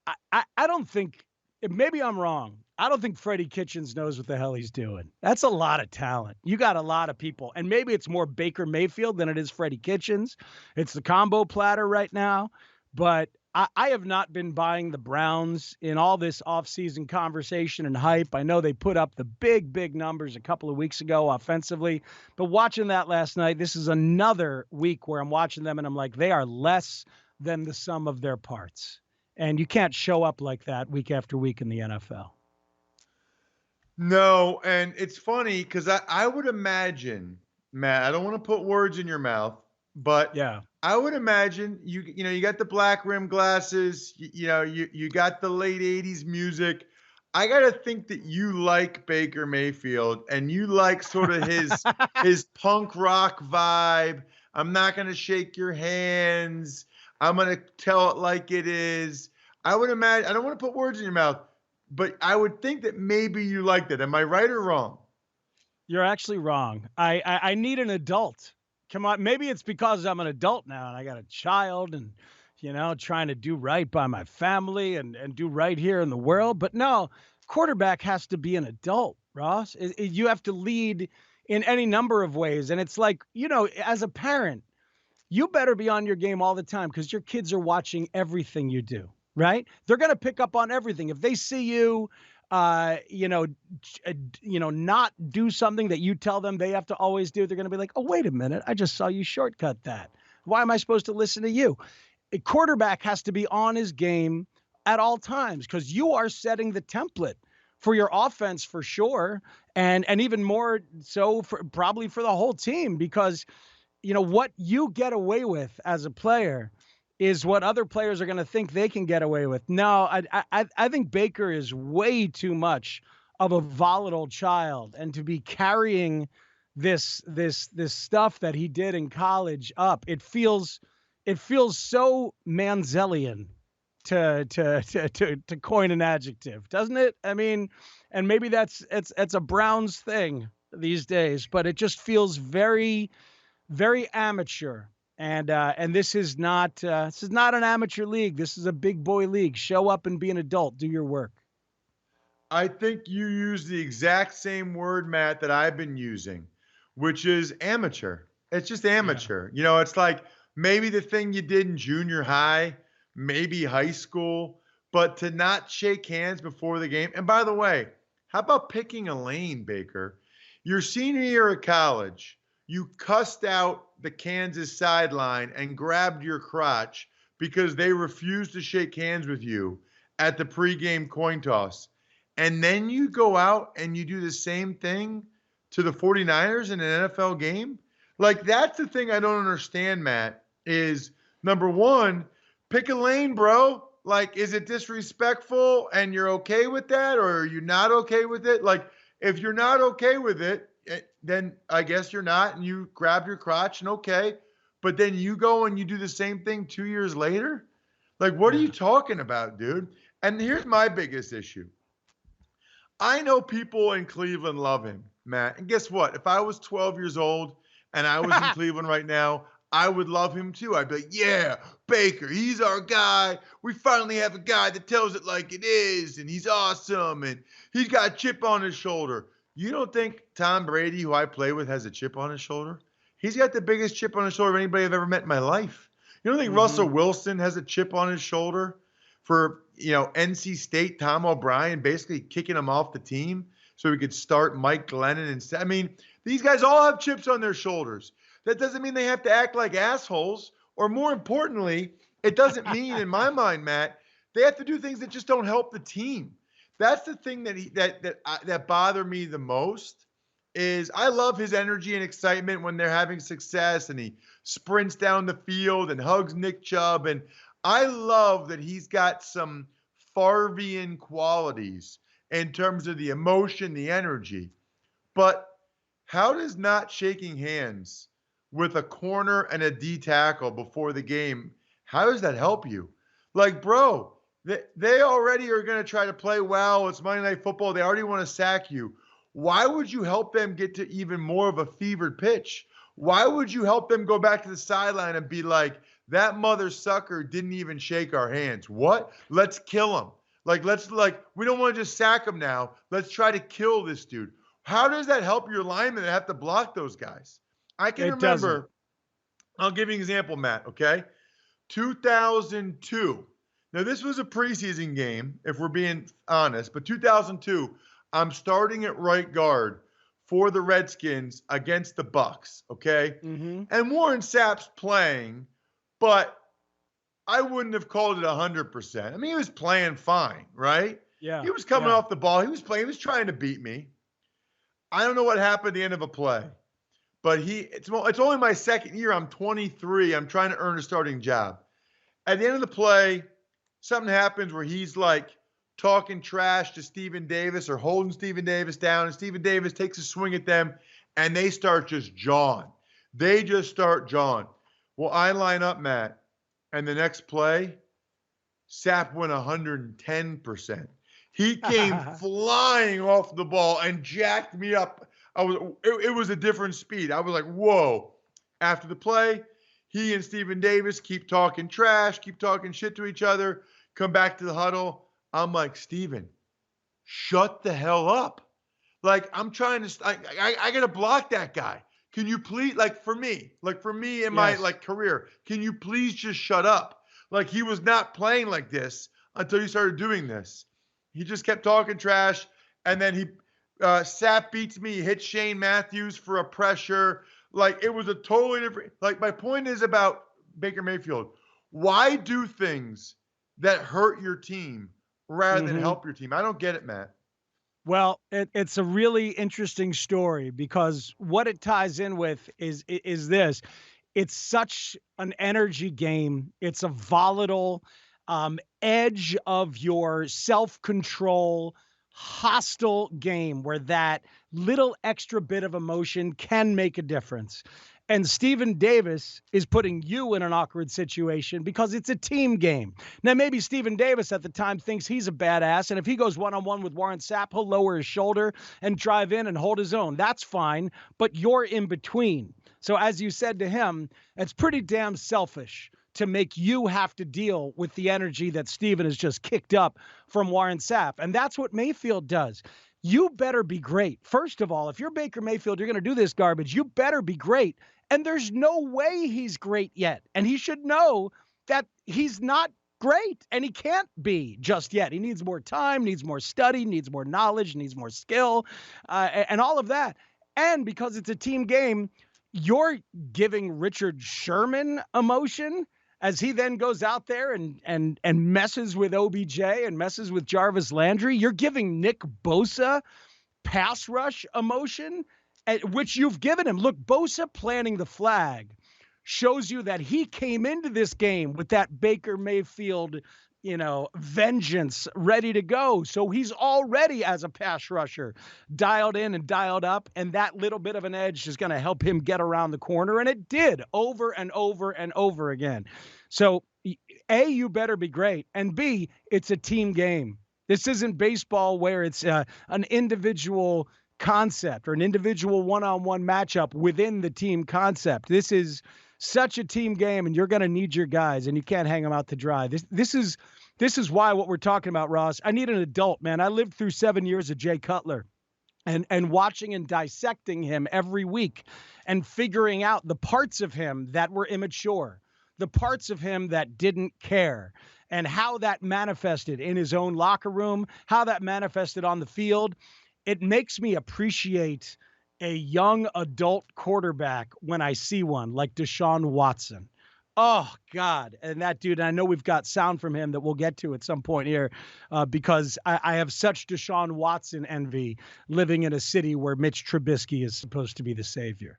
I don't think, maybe I'm wrong. I don't think Freddie Kitchens knows what the hell he's doing. That's a lot of talent. You got a lot of people. And maybe it's more Baker Mayfield than it is Freddie Kitchens. It's the combo platter right now. But I have not been buying the Browns in all this offseason conversation and hype. I know they put up the big numbers a couple of weeks ago offensively. But watching that last night, this is another week where I'm watching them and I'm like, they are less than the sum of their parts. And you can't show up like that week after week in the NFL. No, and it's funny because I would imagine, Matt, I don't want to put words in your mouth, but Yeah. I would imagine you got the black rim glasses, you got the late 80s music. I got to think that you like Baker Mayfield and you like sort of his punk rock vibe. I'm not going to shake your hands. I'm going to tell it like it is. I would imagine, I don't want to put words in your mouth, but I would think that maybe you like that. Am I right or wrong? You're actually wrong. I need an adult. Come on. Maybe it's because I'm an adult now and I got a child and, trying to do right by my family and do right here in the world. But no, quarterback has to be an adult, Ross. You have to lead in any number of ways. And it's like, as a parent, you better be on your game all the time because your kids are watching everything you do, right? They're going to pick up on everything. If they see you, not do something that you tell them they have to always do, they're going to be like, oh, wait a minute. I just saw you shortcut that. Why am I supposed to listen to you? A quarterback has to be on his game at all times because you are setting the template for your offense for sure. And even more so probably for the whole team because what you get away with as a player is what other players are going to think they can get away with. No, I think Baker is way too much of a volatile child, and to be carrying this stuff that he did in college up, it feels so Manzellian to coin an adjective, doesn't it? I mean, and maybe it's a Browns thing these days, but it just feels very, very amateur. And this is not an amateur league. This is a big boy league. Show up and be an adult. Do your work. I think you use the exact same word, Matt, that I've been using, which is amateur. It's just Yeah. amateur. It's like maybe the thing you did in junior high, maybe high school, but to not shake hands before the game. And by the way, how about picking a lane, Baker? Your senior year of college, you cussed out the Kansas sideline and grabbed your crotch because they refused to shake hands with you at the pregame coin toss. And then you go out and you do the same thing to the 49ers in an NFL game? Like, that's the thing I don't understand, Matt, is number one, pick a lane, bro. Like, is it disrespectful and you're okay with that, or are you not okay with it? Like, if you're not okay with it, then I guess you're not, and you grab your crotch and okay. But then you go and you do the same thing 2 years later? Like, what are you Yeah. talking about, dude? And here's my biggest issue. I know people in Cleveland love him, Matt. And guess what? If I was 12 years old and I was in Cleveland right now, I would love him too. I'd be like, yeah, Baker, he's our guy. We finally have a guy that tells it like it is, and he's awesome, and he's got a chip on his shoulder. You don't think Tom Brady, who I play with, has a chip on his shoulder? He's got the biggest chip on his shoulder of anybody I've ever met in my life. You don't think Hmm. Russell Wilson has a chip on his shoulder for NC State, Tom O'Brien basically kicking him off the team so he could start Mike Glennon instead? I mean, these guys all have chips on their shoulders. That doesn't mean they have to act like assholes, or more importantly, it doesn't mean, in my mind, Matt, they have to do things that just don't help the team. That's the thing that bothered me the most. Is I love his energy and excitement when they're having success and he sprints down the field and hugs Nick Chubb, and I love that he's got some Farvian qualities in terms of the emotion, the energy. But how does not shaking hands with a corner and a D tackle before the game, how does that help you? Like, bro, they already are going to try to play well. It's Monday Night Football. They already want to sack you. Why would you help them get to even more of a fevered pitch? Why would you help them go back to the sideline and be like, That mother sucker didn't even shake our hands. What? Let's kill him. We don't want to just sack him now. Let's try to kill this dude. How does that help your linemen that have to block those guys? I can It doesn't. remember, I'll give you an example, Matt, okay? 2002. Now, this was a preseason game, if we're being honest, but 2002, I'm starting at right guard for the Redskins against the Bucks, okay? Mm-hmm. And Warren Sapp's playing, but I wouldn't have called it 100%. I mean, he was playing fine, right? Yeah. He was coming yeah. off the ball. He was playing. He was trying to beat me. I don't know what happened at the end of a play, but it's only my second year. I'm 23. I'm trying to earn a starting job. At the end of the play, something happens where he's like talking trash to Stephen Davis or holding Stephen Davis down, and Stephen Davis takes a swing at them, and they start just jawing. They just start jawing. Well, I line up, Matt, and the next play, Sapp went 110%. He came flying off the ball and jacked me up. It was a different speed. I was like, whoa. After the play, he and Stephen Davis keep talking trash, keep talking shit to each other, come back to the huddle. I'm like, Stephen, shut the hell up. Like, I'm trying to, I got to block that guy. Can you please, for me in my career, can you please just shut up? Like, he was not playing like this until he started doing this. He just kept talking trash. And then Sapp beats me, he hits Shane Matthews for a pressure. Like, it was a totally different, my point is about Baker Mayfield. Why do things that hurt your team rather than help your team? I don't get it, Matt. Well, it's a really interesting story because what it ties in with is this. It's such an energy game. It's a volatile edge of your self-control, hostile game where that little extra bit of emotion can make a difference. And Stephen Davis is putting you in an awkward situation because it's a team game. Now, maybe Stephen Davis at the time thinks he's a badass, and if he goes one-on-one with Warren Sapp, he'll lower his shoulder and drive in and hold his own. That's fine, but you're in between. So as you said to him, it's pretty damn selfish to make you have to deal with the energy that Stephen has just kicked up from Warren Sapp. And that's what Mayfield does. You better be great. First of all, if you're Baker Mayfield, you're going to do this garbage. You better be great. And there's no way he's great yet. And he should know that he's not great and he can't be just yet. He needs more time, needs more study, needs more knowledge, needs more skill, and all of that. And because it's a team game, you're giving Richard Sherman emotion as he then goes out there and messes with OBJ and messes with Jarvis Landry. You're giving Nick Bosa pass rush emotion, which you've given him. Look, Bosa planting the flag shows you that he came into this game with that Baker Mayfield, vengeance ready to go. So he's already, as a pass rusher, dialed in and dialed up, and that little bit of an edge is going to help him get around the corner, and it did over and over and over again. So, A, you better be great, and B, it's a team game. This isn't baseball where it's an individual concept or an individual one-on-one matchup within the team concept. This is such a team game, and you're going to need your guys, and you can't hang them out to dry. This is why what we're talking about, Ross. I need an adult, man. I lived through 7 years of Jay Cutler and watching and dissecting him every week and figuring out the parts of him that were immature, the parts of him that didn't care, and how that manifested in his own locker room, how that manifested on the field. It makes me appreciate a young adult quarterback when I see one like Deshaun Watson. Oh, God. And that dude, I know we've got sound from him that we'll get to at some point here because I have such Deshaun Watson envy living in a city where Mitch Trubisky is supposed to be the savior.